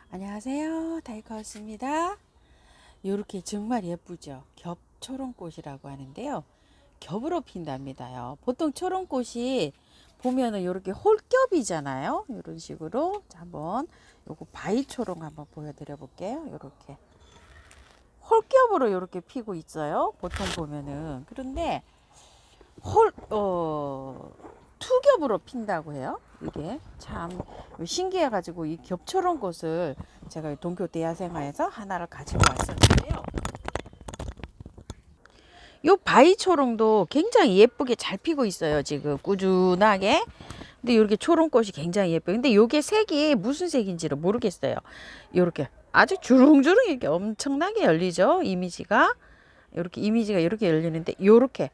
안녕하세요, 다이커스입니다. 이렇게 정말 예쁘죠? 겹초롱꽃이라고 하는데요, 겹으로 핀답니다요. 보통 초롱꽃이 보면은 이렇게 홀겹이잖아요. 이런 식으로. 자, 한번 요거 바위초롱 한번 보여드려 볼게요. 이렇게 홀겹으로 이렇게 피고 있어요, 보통 보면은. 그런데 투겹으로 핀다고 해요. 이게 참 신기해가지고 이 겹초롱 꽃을 제가 동교 대야생화에서 하나를 가지고 왔었는데요. 요 바위초롱도 굉장히 예쁘게 잘 피고 있어요. 지금 꾸준하게. 근데 이렇게 초롱꽃이 굉장히 예뻐요. 근데 요게 색이 무슨 색인지를 모르겠어요. 요렇게 아주 주렁주렁 이렇게 엄청나게 열리죠. 이미지가 이렇게 열리는데 요렇게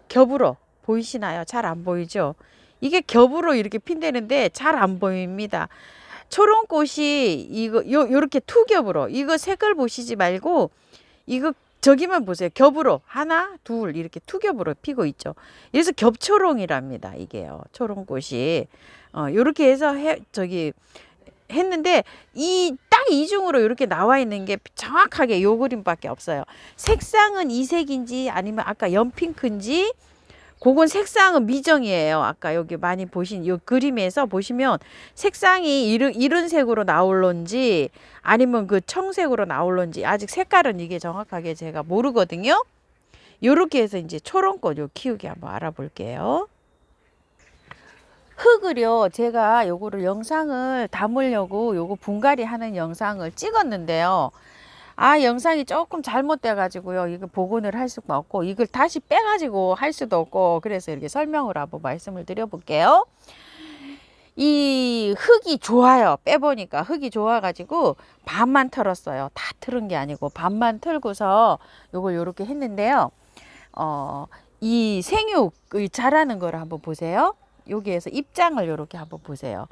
겹으로 보이시나요? 잘 안 보이죠? 이게 겹으로 이렇게 핀대는데 잘 안 보입니다. 초롱꽃이 요렇게 투겹으로, 이거 색을 보시지 말고 이거 저기만 보세요. 겹으로 하나, 둘 이렇게 투겹으로 피고 있죠. 그래서 겹초롱이랍니다. 이게요. 초롱꽃이 요렇게 해서 했는데 이 딱 이중으로 이렇게 나와 있는 게 정확하게 요 그림밖에 없어요. 색상은 이색인지 아니면 아까 연핑크인지 그건 색상은 미정이에요. 아까 여기 많이 보신 이 그림에서 보시면 색상이 이런 색으로 나올런지 아니면 그 청색으로 나올런지 아직 색깔은 이게 정확하게 제가 모르거든요. 요렇게 해서 이제 초롱꽃 요 키우기 한번 알아볼게요. 흙을요, 제가 요거를 영상을 담으려고 요거 분갈이 하는 영상을 찍었는데요. 영상이 조금 잘못돼 가지고요, 이거 복원을 할 수가 없고 이걸 다시 빼 가지고 할 수도 없고, 그래서 이렇게 설명을 한번 말씀을 드려 볼게요. 이 흙이 좋아요. 빼보니까 흙이 좋아 가지고 반만 털었어요. 다 털은 게 아니고 반만 털고서 요걸 요렇게 했는데요. 이 생육의 자라는 거를 한번 보세요. 여기에서 입장을 요렇게 한번 보세요.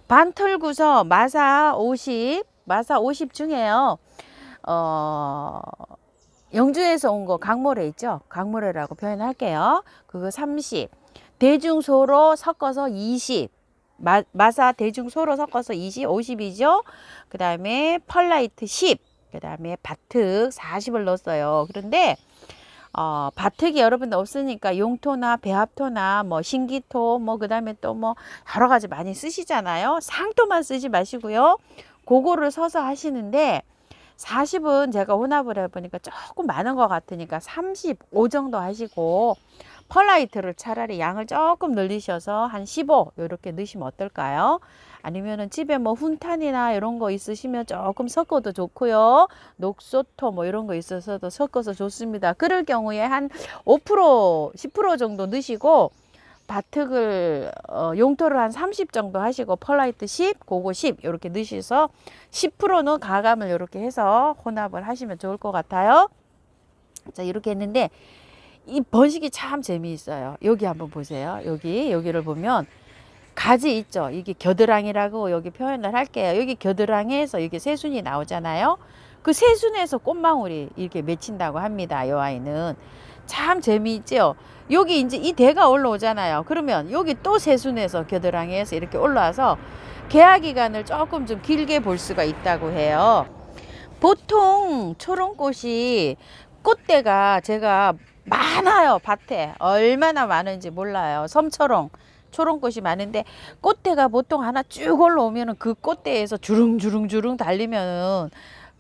반 털고서 마사 50 중에요. 영주에서 온 거 강모래 있죠? 강모래라고 표현할게요. 그거 30. 대중소로 섞어서 20. 마사 대중소로 섞어서 20, 50이죠. 그 다음에 펄라이트 10. 그 다음에 바특 40을 넣었어요. 그런데 바특이 여러분들 없으니까 용토나 배합토나 뭐 신기토 뭐 그다음에 또 뭐 여러 가지 많이 쓰시잖아요. 상토만 쓰지 마시고요. 그거를 서서 하시는데 40은 제가 혼합을 해보니까 조금 많은 것 같으니까 35 정도 하시고, 펄라이트를 차라리 양을 조금 늘리셔서 한 15 이렇게 넣으시면 어떨까요? 아니면은 집에 뭐 훈탄이나 이런 거 있으시면 조금 섞어도 좋고요. 녹소토 뭐 이런 거 있어서도 섞어서 좋습니다. 그럴 경우에 한 5% 10% 정도 넣으시고, 바특을 용토를 한 30 정도 하시고 펄라이트 10, 그거 10 이렇게 넣으셔서 10%는 가감을 이렇게 해서 혼합을 하시면 좋을 것 같아요. 자, 이렇게 했는데 이 번식이 참 재미있어요. 여기 한번 보세요. 여기를 보면 가지 있죠. 이게 겨드랑이라고 여기 표현을 할게요. 여기 겨드랑이에서 이게 새순이 나오잖아요. 그 새순에서 꽃망울이 이렇게 맺힌다고 합니다. 이 아이는 참 재미있죠. 여기 이제 이 대가 올라오잖아요. 그러면 여기 또 새순에서 겨드랑이에서 이렇게 올라와서 개화 기간을 조금 좀 길게 볼 수가 있다고 해요. 보통 초롱꽃이 꽃대가 제가 많아요. 밭에 얼마나 많은지 몰라요. 섬초롱 초롱꽃이 많은데 꽃대가 보통 하나 쭉 올라오면은 그 꽃대에서 주릉주릉주릉 달리면은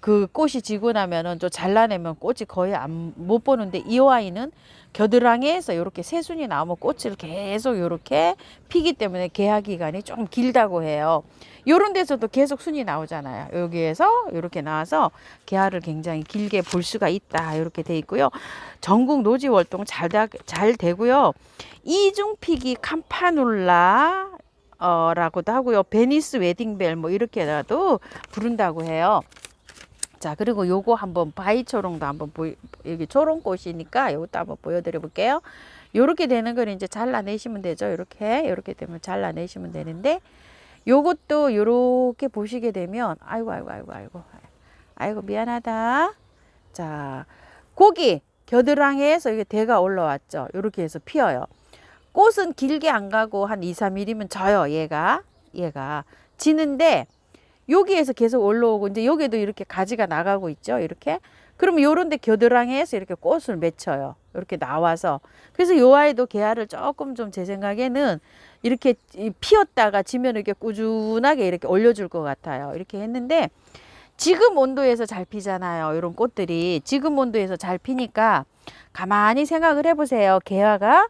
그 꽃이 지고 나면은 좀 잘라내면 꽃이 거의 못 보는데, 이 아이는 겨드랑이에서 이렇게 새순이 나오면 꽃을 계속 이렇게 피기 때문에 개화 기간이 좀 길다고 해요. 요런 데서도 계속 순이 나오잖아요. 여기에서 이렇게 나와서 개화를 굉장히 길게 볼 수가 있다. 이렇게 돼 있고요. 전국 노지 월동 잘 되고요. 이중피기 campanula 라고도 하고요. 베니스 웨딩벨 뭐 이렇게라도 부른다고 해요. 자, 그리고 요거 한번 바위초롱도 한번 여기 초롱꽃이니까 요것도 한번 보여드려 볼게요. 요렇게 되는 걸 이제 잘라내시면 되죠. 요렇게 되면 잘라내시면 되는데, 요것도 요렇게 보시게 되면 아이고 미안하다. 자, 고기 겨드랑이에서 이게 대가 올라왔죠. 요렇게 해서 피어요. 꽃은 길게 안 가고 한 2, 3mm면 져요. 얘가 지는데 여기에서 계속 올라오고 이제 여기도 이렇게 가지가 나가고 있죠. 이렇게. 그러면 요런 데 겨드랑이에서 이렇게 꽃을 맺혀요. 이렇게 나와서. 그래서 요 아이도 개화를 조금 좀 제 생각에는 이렇게 피었다가 지면 이렇게 꾸준하게 이렇게 올려줄 것 같아요. 이렇게 했는데 지금 온도에서 잘 피잖아요. 이런 꽃들이 지금 온도에서 잘 피니까 가만히 생각을 해보세요. 개화가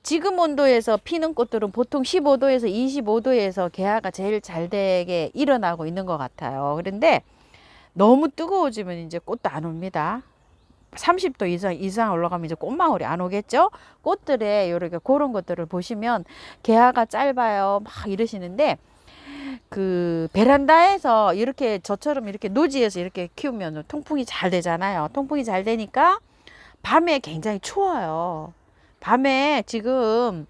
지금 온도에서 피는 꽃들은 보통 15도에서 25도에서 개화가 제일 잘 되게 일어나고 있는 것 같아요. 그런데 너무 뜨거워지면 이제 꽃도 안 옵니다. 30도 이상 올라가면 이제 꽃망울이 안 오겠죠. 꽃들에 이렇게 그런 것들을 보시면 개화가 짧아요 막 이러시는데 그 베란다에서 이렇게 저처럼 이렇게 노지에서 이렇게 키우면 통풍이 잘 되잖아요. 통풍이 잘 되니까 밤에 굉장히 추워요. 밤에 지금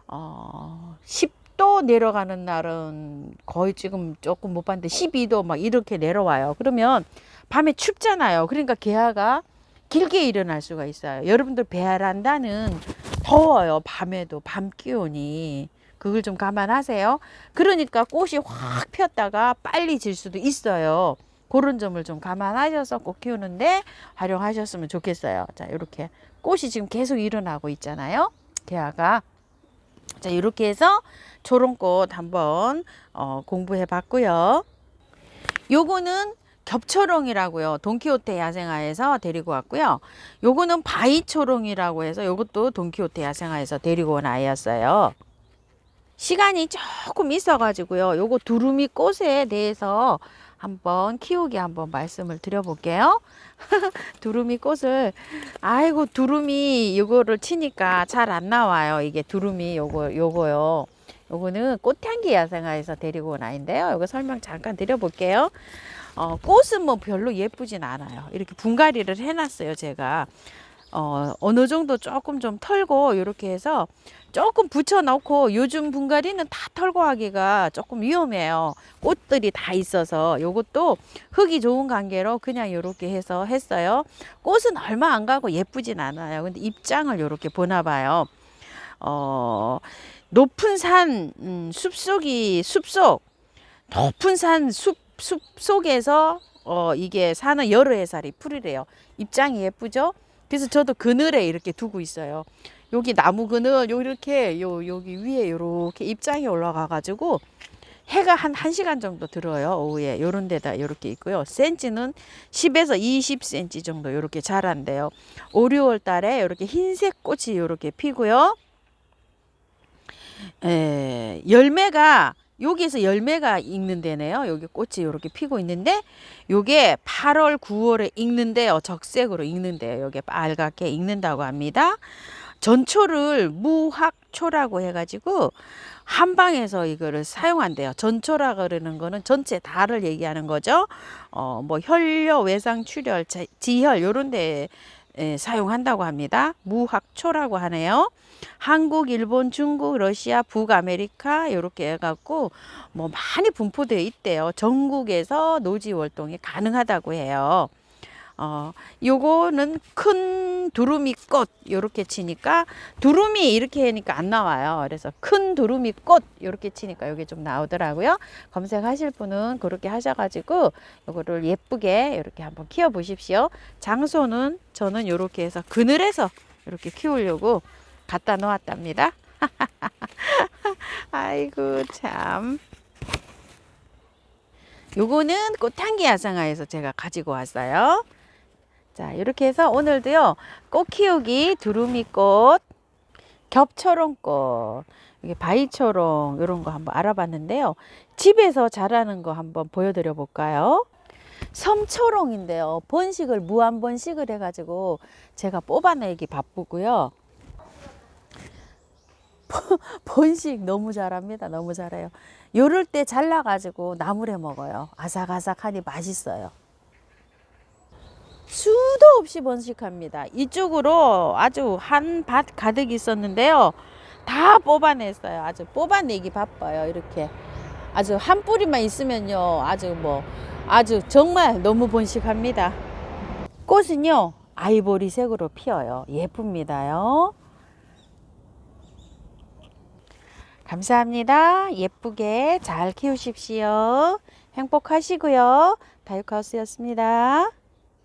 10도 내려가는 날은 거의 지금 조금 못 봤는데 12도 막 이렇게 내려와요. 그러면 밤에 춥잖아요. 그러니까 개화가 길게 일어날 수가 있어요. 여러분들 베란다는 더워요. 밤에도 밤 기온이. 그걸 좀 감안하세요. 그러니까 꽃이 확 폈다가 빨리 질 수도 있어요. 그런 점을 좀 감안하셔서 꽃 키우는데 활용하셨으면 좋겠어요. 자, 이렇게 꽃이 지금 계속 일어나고 있잖아요. 개화가. 자, 이렇게 해서 초롱꽃 한번 공부해 봤고요. 요거는 겹초롱이라고요. 돈키호테 야생화에서 데리고 왔고요. 요거는 바위초롱이라고 해서 요것도 돈키호테 야생화에서 데리고 온 아이였어요. 시간이 조금 있어 가지고요. 요거 두루미 꽃에 대해서 한번 키우기 한번 말씀을 드려볼게요. 두루미 꽃을 아이고 두루미 요거를 치니까 잘 안 나와요. 이게 두루미 요거요. 요거는 꽃향기 야생화에서 데리고 온 아이인데요. 요거 설명 잠깐 드려볼게요. 꽃은 뭐 별로 예쁘진 않아요. 이렇게 분갈이를 해놨어요. 제가 어느 정도 조금 좀 털고 이렇게 해서 조금 붙여놓고 요즘 분갈이는 다 털고 하기가 조금 위험해요. 꽃들이 다 있어서 요것도 흙이 좋은 관계로 그냥 이렇게 해서 했어요. 꽃은 얼마 안 가고 예쁘진 않아요. 근데 입장을 이렇게 보나 봐요. 높은 산 숲속 높은 산 숲 속에서 이게 사는 여러 해살이 풀이래요. 입장이 예쁘죠? 그래서 저도 그늘에 이렇게 두고 있어요. 여기 나무 그늘 이렇게 여기 위에 이렇게 입장이 올라가 가지고 해가 한 1시간 정도 들어요. 오후에 요런 데다 이렇게 있고요. 센치는 10에서 20cm 정도 이렇게 자란대요. 5, 6월 달에 이렇게 흰색 꽃이 이렇게 피고요. 열매가 여기에서 열매가 익는 데네요. 여기 꽃이 이렇게 피고 있는데 요게 8월 9월에 익는데요. 적색으로 익는데요. 요게 빨갛게 익는다고 합니다. 전초를 무학초라고 해가지고 한방에서 이거를 사용한대요. 전초라 그러는 거는 전체 다를 얘기하는 거죠. 뭐 혈뇨, 외상, 출혈, 지혈 요런 데 사용한다고 합니다. 무학초라고 하네요. 한국, 일본, 중국, 러시아, 북아메리카 이렇게 해갖고 뭐 많이 분포되어 있대요. 전국에서 노지 활동이 가능하다고 해요. 요거는 큰 두루미 꽃 요렇게 치니까 두루미 이렇게 하니까 안 나와요. 그래서 큰 두루미 꽃 요렇게 치니까 요게 좀 나오더라고요. 검색하실 분은 그렇게 하셔가지고 요거를 예쁘게 이렇게 한번 키워 보십시오. 장소는 저는 요렇게 해서 그늘에서 이렇게 키우려고 갖다 놓았답니다. 아이고 참. 요거는 꽃향기 야생화에서 제가 가지고 왔어요. 자, 이렇게 해서 오늘도요, 꽃 키우기 두루미꽃, 겹초롱꽃, 이게 바위초롱, 이런 거 한번 알아봤는데요. 집에서 자라는 거 한번 보여드려 볼까요? 섬초롱인데요. 번식을, 무한 번식을 해가지고 제가 뽑아내기 바쁘고요. 번식 너무 잘합니다. 너무 잘해요. 요럴 때 잘라가지고 나물에 먹어요. 아삭아삭하니 맛있어요. 수도 없이 번식합니다. 이쪽으로 아주 한 밭 가득 있었는데요. 다 뽑아냈어요. 아주 뽑아내기 바빠요. 이렇게 아주 한 뿌리만 있으면요. 아주 정말 너무 번식합니다. 꽃은요. 아이보리색으로 피어요. 예쁩니다요. 감사합니다. 예쁘게 잘 키우십시오. 행복하시고요. 다육하우스였습니다.